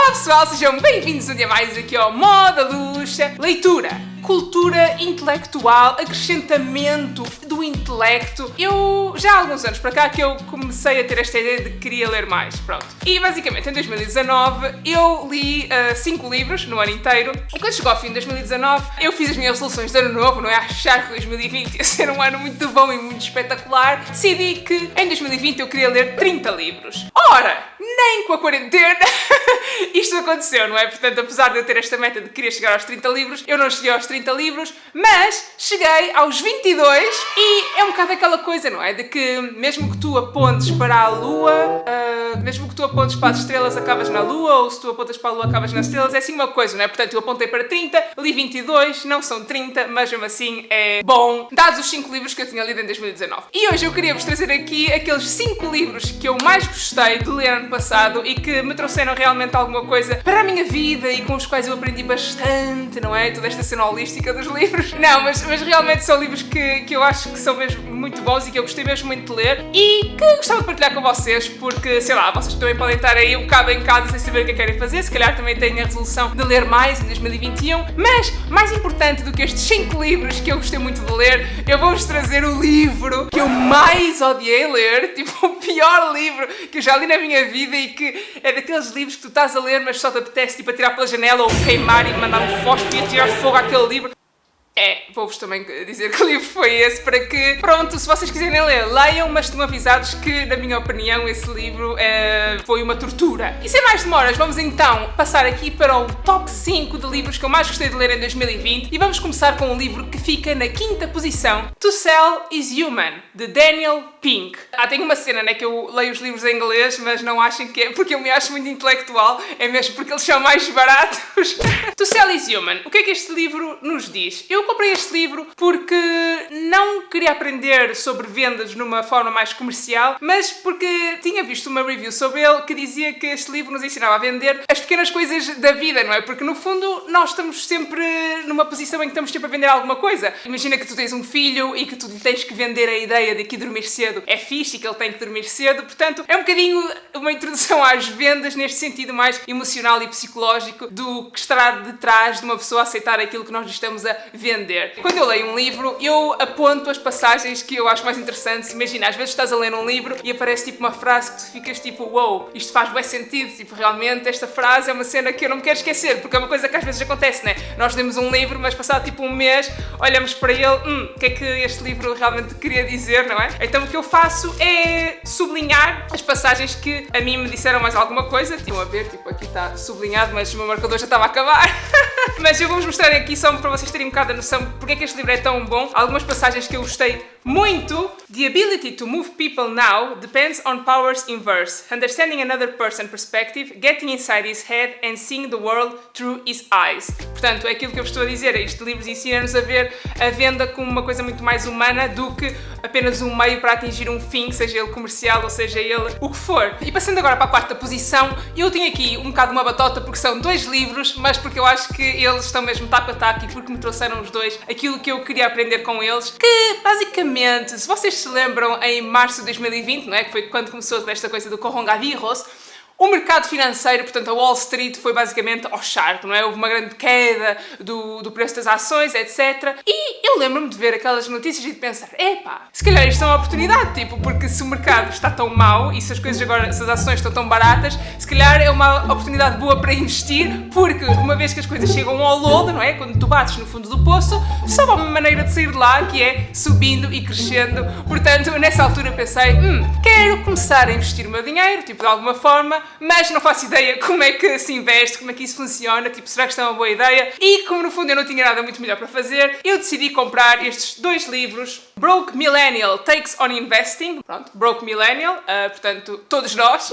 Olá pessoal, sejam bem-vindos um dia mais aqui ao Moda Luxa. Leitura, cultura intelectual, acrescentamento do intelecto. Eu já há alguns anos para cá que eu comecei a ter esta ideia de que queria ler mais, pronto. E basicamente em 2019 eu li 5 livros no ano inteiro. E quando chegou ao fim de 2019 eu fiz as minhas resoluções de ano novo, não é? Achar que 2020 ia ser um ano muito bom e muito espetacular. Decidi que em 2020 eu queria ler 30 livros. Ora, nem com a quarentena isto aconteceu, não é? Portanto, apesar de eu ter esta meta de querer chegar aos 30 livros, eu não cheguei aos 30 livros, mas cheguei aos 22 e é um bocado aquela coisa, não é? De que mesmo que tu apontes para a lua, mesmo que tu apontes para as estrelas, acabas na lua, ou se tu apontas para a lua, acabas nas estrelas, é assim uma coisa, não é? Portanto, eu apontei para 30, li 22, não são 30, mas mesmo assim é bom, dados os 5 livros que eu tinha lido em 2019. E hoje eu queria vos trazer aqui aqueles 5 livros que eu mais gostei de ler ano passado e que me trouxeram realmente alguma coisa para a minha vida e com os quais eu aprendi bastante, não é? Toda esta cena holística dos livros. Não, mas realmente são livros que eu acho que são mesmo muito bons e que eu gostei mesmo muito de ler e que gostava de partilhar com vocês porque, sei lá, vocês também podem estar aí um bocado em casa sem saber o que querem fazer, se calhar também têm a resolução de ler mais em 2021, mas mais importante do que estes 5 livros que eu gostei muito de ler, eu vou-vos trazer o livro que eu mais odiei ler, tipo o pior livro que eu já li na minha vida e que é daqueles livros que tu estás a ler mas só te apetece tipo atirar pela janela ou queimar e mandar um fósforo e atirar fogo àquele livro. Vou-vos também dizer que livro foi esse para que, pronto, se vocês quiserem ler, leiam, mas estão avisados que, na minha opinião, esse livro foi uma tortura. E sem mais demoras, vamos então passar aqui para o top 5 de livros que eu mais gostei de ler em 2020 e vamos começar com um livro que fica na 5ª posição, To Sell is Human, de Daniel Pink. Tem uma cena, né, que eu leio os livros em inglês, mas não achem que é porque eu me acho muito intelectual, é mesmo porque eles são mais baratos. To Sell is Human. O que é que este livro nos diz? Eu comprei este livro porque não queria aprender sobre vendas numa forma mais comercial, mas porque tinha visto uma review sobre ele que dizia que este livro nos ensinava a vender as pequenas coisas da vida, não é? Porque no fundo nós estamos sempre numa posição em que estamos sempre a vender alguma coisa. Imagina que tu tens um filho e que tu lhe tens que vender a ideia de que dormir cedo é fixe e que ele tem que dormir cedo, portanto é um bocadinho uma introdução às vendas neste sentido mais emocional e psicológico do que estará detrás de uma pessoa aceitar aquilo que nós lhe estamos a vender. Quando eu leio um livro, eu aponto as passagens que eu acho mais interessantes. Imagina, às vezes estás a ler um livro e aparece tipo uma frase que tu ficas tipo, wow, isto faz bem sentido, tipo, realmente esta frase é uma cena que eu não me quero esquecer, porque é uma coisa que às vezes acontece, né? Nós lemos um livro, mas passado tipo um mês, olhamos para ele, o que é que este livro realmente queria dizer, não é? Então o que eu faço é sublinhar as passagens que a mim me disseram mais alguma coisa. Estão a ver, tipo, aqui está sublinhado, mas o meu marcador já estava a acabar. Mas eu vou-vos mostrar aqui só para vocês terem um bocado a noção porque é que este livro é tão bom. Algumas passagens que eu gostei muito. The ability to move people now depends on powers inverse. Understanding another person's perspective, getting inside his head and seeing the world through his eyes. Portanto, é aquilo que eu estou a dizer. Este livro ensina-nos a ver a venda como uma coisa muito mais humana do que apenas um meio para atingir um fim, seja ele comercial ou seja ele o que for. E passando agora para a 4ª posição, eu tenho aqui um bocado uma batota porque são 2 livros, mas porque eu acho que eles estão mesmo taco a taco e porque me trouxeram os 2 aquilo que eu queria aprender com eles, que basicamente, se vocês se lembram, em março de 2020, não é? Que foi quando começou toda esta coisa do coronavírus, o mercado financeiro, portanto a Wall Street, foi basicamente ao charco, não é? Houve uma grande queda do preço das ações, etc. E eu lembro-me de ver aquelas notícias e de pensar, epá, se calhar isto é uma oportunidade, tipo, porque se o mercado está tão mau e se as coisas agora, se as ações estão tão baratas, se calhar é uma oportunidade boa para investir, porque uma vez que as coisas chegam ao lodo, não é? Quando tu bates no fundo do poço, só há uma maneira de sair de lá, que é subindo e crescendo. Portanto, nessa altura eu pensei, quero começar a investir o meu dinheiro, tipo, de alguma forma, mas não faço ideia como é que se investe, como é que isso funciona, tipo, será que isto é uma boa ideia? E como no fundo eu não tinha nada muito melhor para fazer, eu decidi comprar estes 2 livros, Broke Millennial Takes on Investing, pronto, Broke Millennial, portanto, todos nós,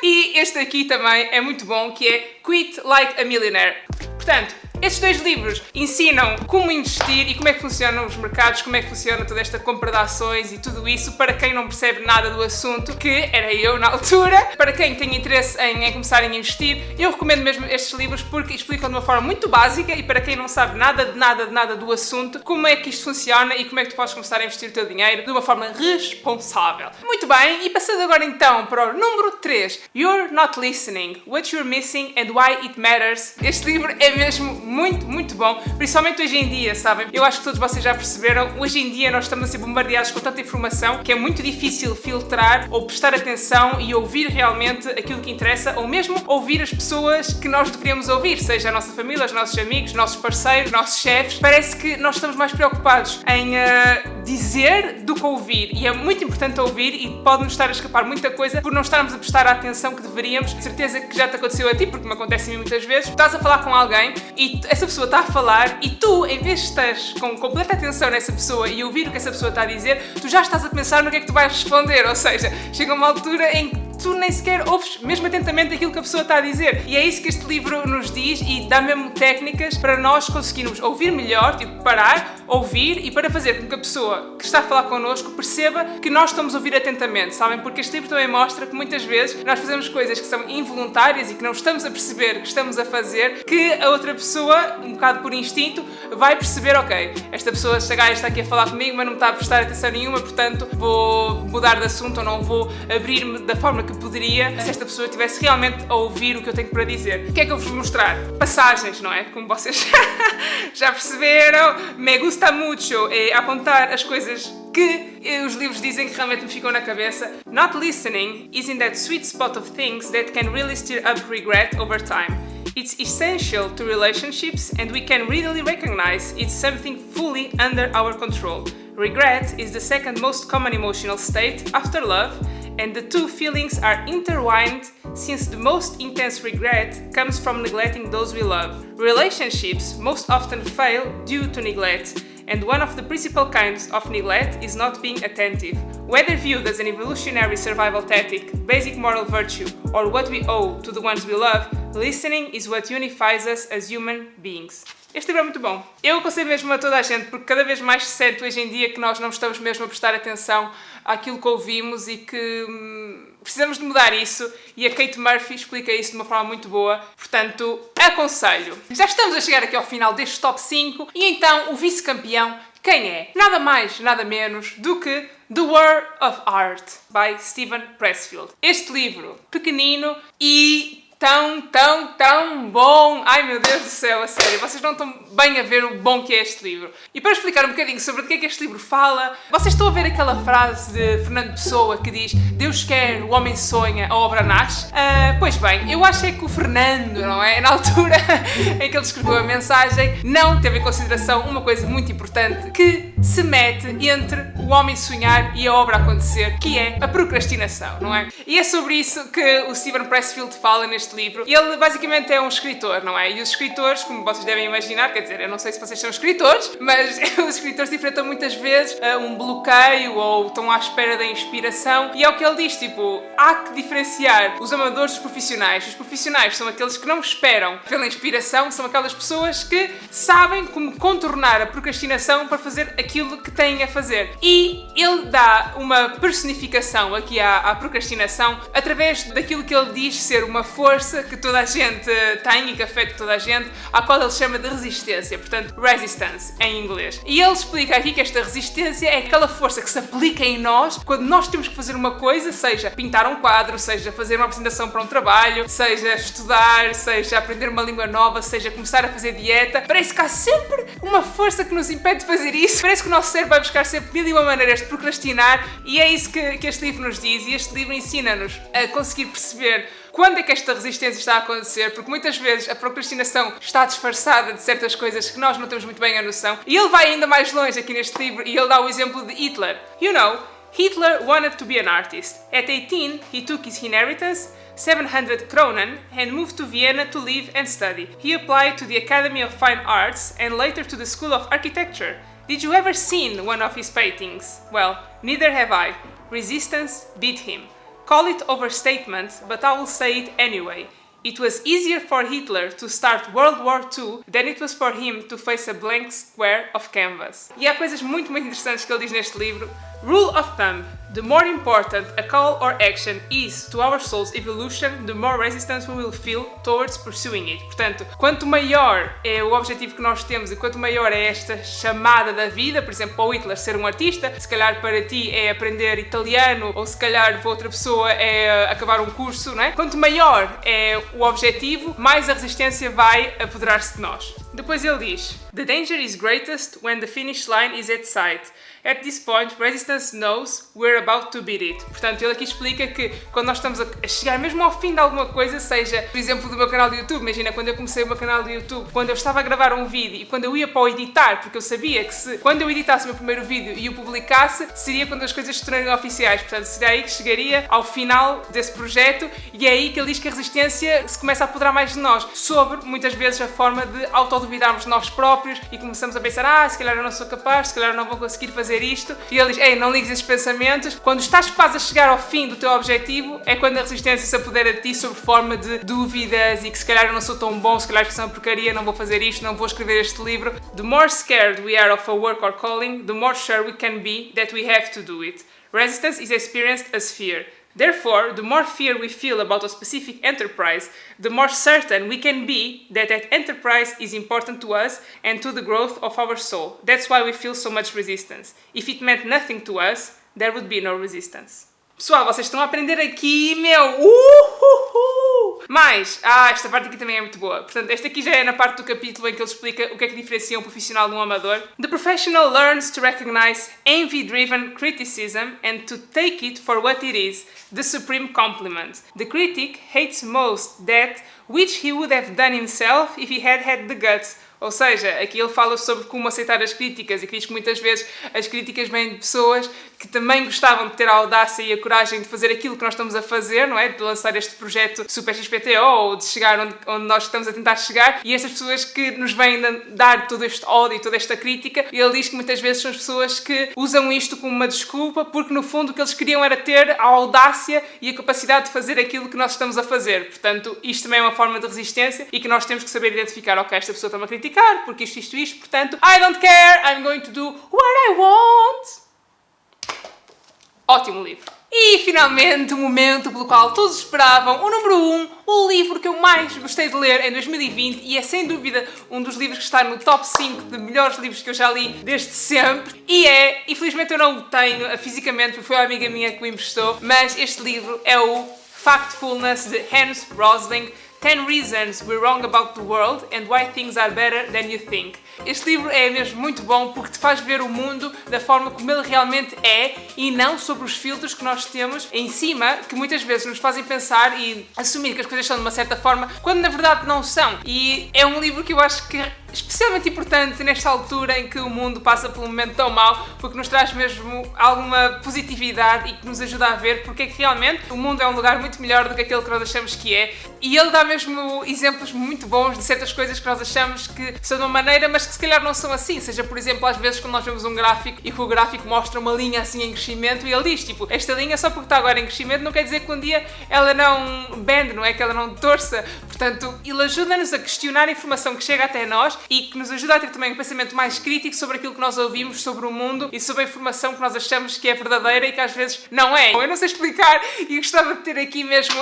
e este aqui também é muito bom, que é Quit Like a Millionaire. Portanto, Estes 2 livros ensinam como investir e como é que funcionam os mercados, como é que funciona toda esta compra de ações e tudo isso para quem não percebe nada do assunto, que era eu na altura. Para quem tem interesse em começar a investir, eu recomendo mesmo estes livros porque explicam de uma forma muito básica e para quem não sabe nada do assunto, como é que isto funciona e como é que tu podes começar a investir o teu dinheiro de uma forma responsável. Muito bem, e passando agora então para o número 3, You're Not Listening, What You're Missing and Why It Matters. Este livro é mesmo muito bom, principalmente hoje em dia, sabem? Eu acho que todos vocês já perceberam, hoje em dia nós estamos a ser bombardeados com tanta informação que é muito difícil filtrar ou prestar atenção e ouvir realmente aquilo que interessa, ou mesmo ouvir as pessoas que nós deveríamos ouvir, seja a nossa família, os nossos amigos, os nossos parceiros, os nossos chefes. Parece que nós estamos mais preocupados em dizer do que ouvir, e é muito importante ouvir e pode-nos estar a escapar muita coisa por não estarmos a prestar a atenção que deveríamos. De certeza que já te aconteceu a ti, porque me acontece a mim muitas vezes. Estás a falar com alguém e essa pessoa está a falar e tu, em vez de estás com completa atenção nessa pessoa e ouvir o que essa pessoa está a dizer, tu já estás a pensar no que é que tu vais responder, ou seja, chega uma altura em que tu nem sequer ouves mesmo atentamente aquilo que a pessoa está a dizer. E é isso que este livro nos diz e dá mesmo técnicas para nós conseguirmos ouvir melhor, tipo parar, ouvir e para fazer com que a pessoa que está a falar connosco perceba que nós estamos a ouvir atentamente, sabem? Porque este livro também mostra que muitas vezes nós fazemos coisas que são involuntárias e que não estamos a perceber que estamos a fazer, que a outra pessoa, um bocado por instinto, vai perceber, ok, esta pessoa, esta gaja está aqui a falar comigo, mas não me está a prestar atenção nenhuma, portanto vou mudar de assunto ou não vou abrir-me da forma que poderia se esta pessoa estivesse realmente a ouvir o que eu tenho para dizer. O que é que eu vos vou mostrar? Passagens, não é? Como vocês já perceberam, me gusta mucho apontar as coisas que os livros dizem que realmente me ficam na cabeça. Not listening is in that sweet spot of things that can really stir up regret over time. It's essential to relationships and we can readily recognize it's something fully under our control. Regret is the second most common emotional state after love, and the two feelings are intertwined since the most intense regret comes from neglecting those we love. Relationships most often fail due to neglect, and one of the principal kinds of neglect is not being attentive. Whether viewed as an evolutionary survival tactic, basic moral virtue, or what we owe to the ones we love, listening is what unifies us as human beings. Este livro é muito bom. Eu aconselho mesmo a toda a gente, porque cada vez mais se sente hoje em dia que nós não estamos mesmo a prestar atenção àquilo que ouvimos e que precisamos de mudar isso, e a Kate Murphy explica isso de uma forma muito boa, portanto, aconselho. Já estamos a chegar aqui ao final deste top 5, e então o vice-campeão, quem é? Nada mais, nada menos do que The War of Art, by Steven Pressfield. Este livro, pequenino e tão bom. Ai meu Deus do céu, a sério, vocês não estão bem a ver o bom que é este livro. E para explicar um bocadinho sobre o que é que este livro fala, vocês estão a ver aquela frase de Fernando Pessoa que diz: Deus quer, o homem sonha, a obra nasce? Pois bem, eu acho é que o Fernando, não é? Na altura em que ele escreveu a mensagem, não teve em consideração uma coisa muito importante que se mete entre o homem sonhar e a obra acontecer, que é a procrastinação, não é? E é sobre isso que o Steven Pressfield fala neste livro. Ele basicamente é um escritor, não é? E os escritores, como vocês devem imaginar, quer dizer, eu não sei se vocês são escritores, mas os escritores enfrentam muitas vezes um bloqueio ou estão à espera da inspiração, e é o que ele diz, tipo, há que diferenciar os amadores dos profissionais. Os profissionais são aqueles que não esperam pela inspiração, são aquelas pessoas que sabem como contornar a procrastinação para fazer aquilo que têm a fazer. E ele dá uma personificação aqui à procrastinação através daquilo que ele diz ser uma força que toda a gente tem e que afeta toda a gente, à qual ele chama de resistência, portanto, resistance em inglês. E ele explica aqui que esta resistência é aquela força que se aplica em nós quando nós temos que fazer uma coisa, seja pintar um quadro, seja fazer uma apresentação para um trabalho, seja estudar, seja aprender uma língua nova, seja começar a fazer dieta. Parece que há sempre uma força que nos impede de fazer isso. Parece que o nosso cérebro vai buscar sempre mil e uma maneiras de procrastinar, e é isso que este livro nos diz, e este livro ensina-nos a conseguir perceber quando é que esta resistência está a acontecer, porque muitas vezes a procrastinação está disfarçada de certas coisas que nós não temos muito bem a noção. E ele vai ainda mais longe aqui neste livro e ele dá o exemplo de Hitler. You know, Hitler wanted to be an artist. At 18, he took his inheritance, 700 kronen, and moved to Vienna to live and study. He applied to the Academy of Fine Arts and later to the School of Architecture. Did you ever see one of his paintings? Well, neither have I. Resistance beat him. Call it overstatement, but I will say it anyway. It was easier for Hitler to start World War II than it was for him to face a blank square of canvas. E há coisas muito interessantes que ele diz neste livro. Rule of thumb. The more important a call or action is to our soul's evolution, the more resistance we will feel towards pursuing it. Portanto, quanto maior é o objetivo que nós temos e quanto maior é esta chamada da vida, por exemplo, para o Hitler ser um artista, se calhar para ti é aprender italiano ou se calhar para outra pessoa é acabar um curso, não é? Quanto maior é o objetivo, mais a resistência vai apoderar-se de nós. Depois ele diz: The danger is greatest when the finish line is at sight. At this point, resistance knows we're about to beat it. Portanto, ele aqui explica que quando nós estamos a chegar mesmo ao fim de alguma coisa, seja, por exemplo, do meu canal do YouTube, imagina quando eu comecei o meu canal do YouTube, quando eu estava a gravar um vídeo e quando eu ia para o editar, porque eu sabia que quando eu editasse o meu primeiro vídeo e o publicasse, seria quando as coisas se tornariam oficiais. Portanto, seria aí que chegaria ao final desse projeto e é aí que ele diz que a resistência se começa a apoderar mais de nós, sobre, muitas vezes, a forma de autoduvidarmos de nós próprios e começamos a pensar, se calhar eu não sou capaz, se calhar eu não vou conseguir fazer isto. E ele diz, ei, não ligues esses pensamentos. Quando estás quase a chegar ao fim do teu objetivo, é quando a resistência se apodera de ti sob forma de dúvidas e que se calhar eu não sou tão bom, se calhar isto é uma porcaria, não vou fazer isto, não vou escrever este livro. The more scared we are of a work or calling, the more sure we can be that we have to do it. Resistance is experienced as fear. Therefore, the more fear we feel about a specific enterprise, the more certain we can be that that enterprise is important to us and to the growth of our soul. That's why we feel so much resistance. If it meant nothing to us, there would be no resistance. Pessoal, vocês estão a aprender aqui, meu! Mas, esta parte aqui também é muito boa. Portanto, esta aqui já é na parte do capítulo em que ele explica o que é que diferencia um profissional de um amador. The professional learns to recognize envy-driven criticism and to take it for what it is, the supreme compliment. The critic hates most that which he would have done himself if he had had the guts. Ou seja, aqui ele fala sobre como aceitar as críticas e que diz que muitas vezes as críticas vêm de pessoas que também gostavam de ter a audácia e a coragem de fazer aquilo que nós estamos a fazer, não é? De lançar este projeto Super XPTO ou de chegar onde nós estamos a tentar chegar, e estas pessoas que nos vêm dar todo este ódio e toda esta crítica, ele diz que muitas vezes são as pessoas que usam isto como uma desculpa porque no fundo o que eles queriam era ter a audácia e a capacidade de fazer aquilo que nós estamos a fazer. Portanto, isto também é uma forma de resistência e que nós temos que saber identificar, ok, esta pessoa está-me a criticar porque isto, portanto, I don't care, I'm going to do what I want. Ótimo livro. E finalmente o momento pelo qual todos esperavam, o número 1, o livro que eu mais gostei de ler em 2020 e é sem dúvida um dos livros que está no top 5 de melhores livros que eu já li desde sempre e infelizmente eu não o tenho fisicamente porque foi uma amiga minha que o emprestou, mas este livro é o Factfulness de Hans Rosling, 10 Reasons We're Wrong About the World and Why Things Are Better Than You Think. Este livro é mesmo muito bom porque te faz ver o mundo da forma como ele realmente é e não sobre os filtros que nós temos em cima, que muitas vezes nos fazem pensar e assumir que as coisas são de uma certa forma, quando na verdade não são. E é um livro que eu acho que é especialmente importante nesta altura em que o mundo passa por um momento tão mau, porque nos traz mesmo alguma positividade e que nos ajuda a ver porque é que realmente o mundo é um lugar muito melhor do que aquele que nós achamos que é. E ele dá mesmo exemplos muito bons de certas coisas que nós achamos que são de uma maneira, mas que se calhar não são assim. Seja, por exemplo, às vezes quando nós vemos um gráfico e que o gráfico mostra uma linha assim em crescimento e ele diz, tipo, esta linha só porque está agora em crescimento não quer dizer que um dia ela não bende, não é? Que ela não torça. Portanto, ele ajuda-nos a questionar a informação que chega até nós e que nos ajuda a ter também um pensamento mais crítico sobre aquilo que nós ouvimos, sobre o mundo e sobre a informação que nós achamos que é verdadeira e que às vezes não é. Eu não sei explicar e gostava de ter aqui mesmo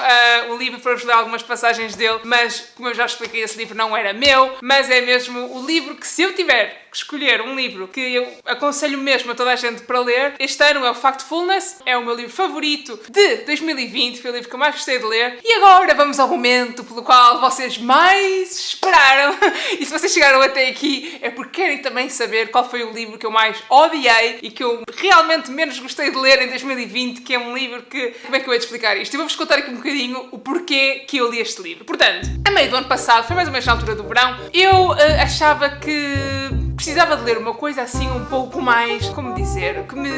o livro para vos ler algumas passagens dele, mas como eu já expliquei, esse livro não era meu, mas é mesmo o livro que, se eu tiver que escolher um livro que eu aconselho mesmo a toda a gente para ler, este ano é o Factfulness, é o meu livro favorito de 2020, foi o livro que eu mais gostei de ler. E agora vamos ao momento pelo qual vocês mais esperaram. E se vocês chegaram até aqui é porque querem também saber qual foi o livro que eu mais odiei e que eu realmente menos gostei de ler em 2020, que é um livro que... Como é que eu vou te explicar isto? Eu vou-vos contar aqui um bocadinho o porquê que eu li este livro. Portanto, a meio do ano passado, foi mais ou menos na altura do verão, eu achava que precisava de ler uma coisa assim um pouco mais, como dizer, que me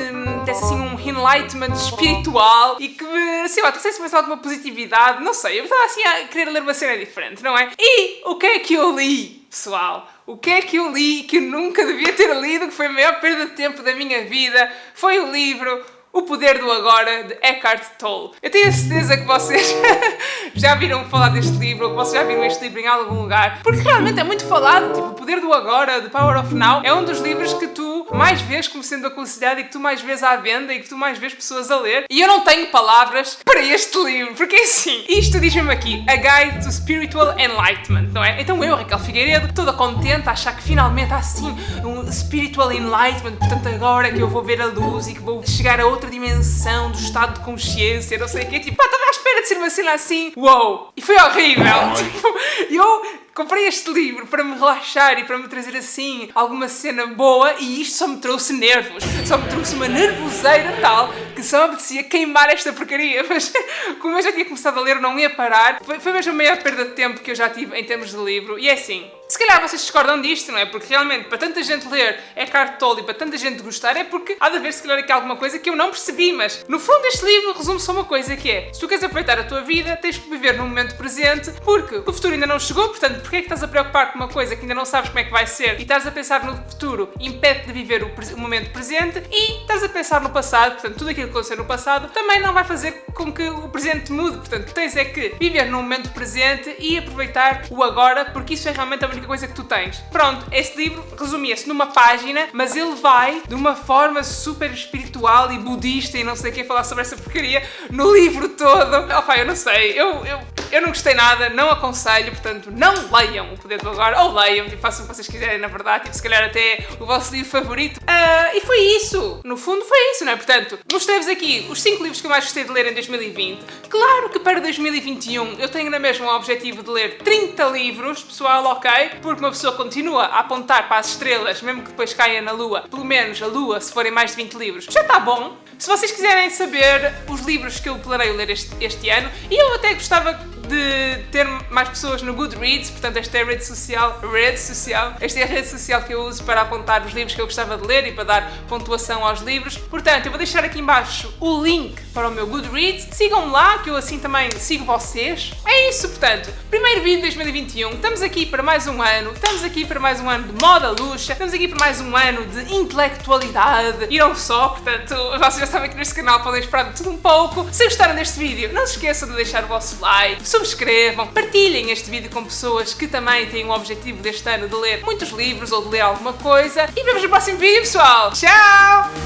desse assim um enlightenment espiritual e que me, sei lá, trouxesse mais alguma positividade, não sei, eu estava assim a querer ler uma cena diferente, não é? E o que é que eu li, pessoal? O que é que eu li que eu nunca devia ter lido, que foi a maior perda de tempo da minha vida? Foi o livro O Poder do Agora, de Eckhart Tolle. Eu tenho a certeza que vocês já viram falar deste livro, ou que vocês já viram este livro em algum lugar, porque realmente é muito falado, tipo, O Poder do Agora, The Power of Now, é um dos livros que tu mais vês como sendo aconselhado e que tu mais vês à venda e que tu mais vês pessoas a ler. E eu não tenho palavras para este livro, porque assim, isto diz-me aqui, A Guide to Spiritual Enlightenment, não é? Então eu, Raquel Figueiredo, toda contente, a achar que finalmente há assim um Spiritual Enlightenment, portanto agora que eu vou ver a luz e que vou chegar a outra dimensão do estado de consciência, não sei o quê, tipo, pá, estava à espera de ser uma cena assim, uou! E foi horrível! Tipo, eu comprei este livro para me relaxar e para me trazer assim alguma cena boa e isto só me trouxe nervos. Só me trouxe uma nervoseira tal que só me apetecia queimar esta porcaria. Mas como eu já tinha começado a ler, eu não ia parar. Foi mesmo a maior perda de tempo que eu já tive em termos de livro. E é assim, se calhar vocês discordam disto, não é? Porque realmente, para tanta gente ler Eckhart Tolle e para tanta gente gostar, é porque há de haver se calhar aqui alguma coisa que eu não percebi. Mas no fundo este livro resume só uma coisa que é: se tu queres aproveitar a tua vida, tens que viver no momento presente, porque o futuro ainda não chegou, portanto, porque é que estás a preocupar com uma coisa que ainda não sabes como é que vai ser e estás a pensar no futuro impede de viver o momento presente, e estás a pensar no passado, portanto, tudo aquilo que aconteceu no passado também não vai fazer com que o presente mude, portanto, tens é que viver no momento presente e aproveitar o agora, porque isso é realmente a única coisa que tu tens. Pronto, este livro resumia-se numa página, mas ele vai de uma forma super espiritual e budista e não sei o que falar sobre essa porcaria no livro todo. Opa, eu não sei, eu não gostei nada, não aconselho, portanto, não leiam O Poder do Agora, ou leiam, tipo, façam o que vocês quiserem, na verdade, tipo, se calhar até o vosso livro favorito. E foi isso, no fundo foi isso, não é? Portanto, mostrei-vos aqui os 5 livros que eu mais gostei de ler em 2020. Claro que para 2021 eu tenho na mesma o objetivo de ler 30 livros, pessoal, ok? Porque uma pessoa continua a apontar para as estrelas, mesmo que depois caia na Lua, pelo menos a Lua, se forem mais de 20 livros, já está bom. Se vocês quiserem saber os livros que eu planeio ler este ano, e eu até gostava de ter mais pessoas no Goodreads, portanto esta é a rede social, esta é a rede social que eu uso para apontar os livros que eu gostava de ler e para dar pontuação aos livros. Portanto, eu vou deixar aqui em baixo o link para o meu Goodreads, sigam-me lá, que eu assim também sigo vocês. É isso, portanto, primeiro vídeo de 2021, estamos aqui para mais um ano, estamos aqui para mais um ano de moda luxa, estamos aqui para mais um ano de intelectualidade, e não só, portanto, vocês já sabem que neste canal podem esperar de tudo um pouco. Se gostaram deste vídeo, não se esqueçam de deixar o vosso like, subscrevam, partilhem este vídeo com pessoas que também têm o objetivo deste ano de ler muitos livros ou de ler alguma coisa, e vemos no próximo vídeo, pessoal! Tchau!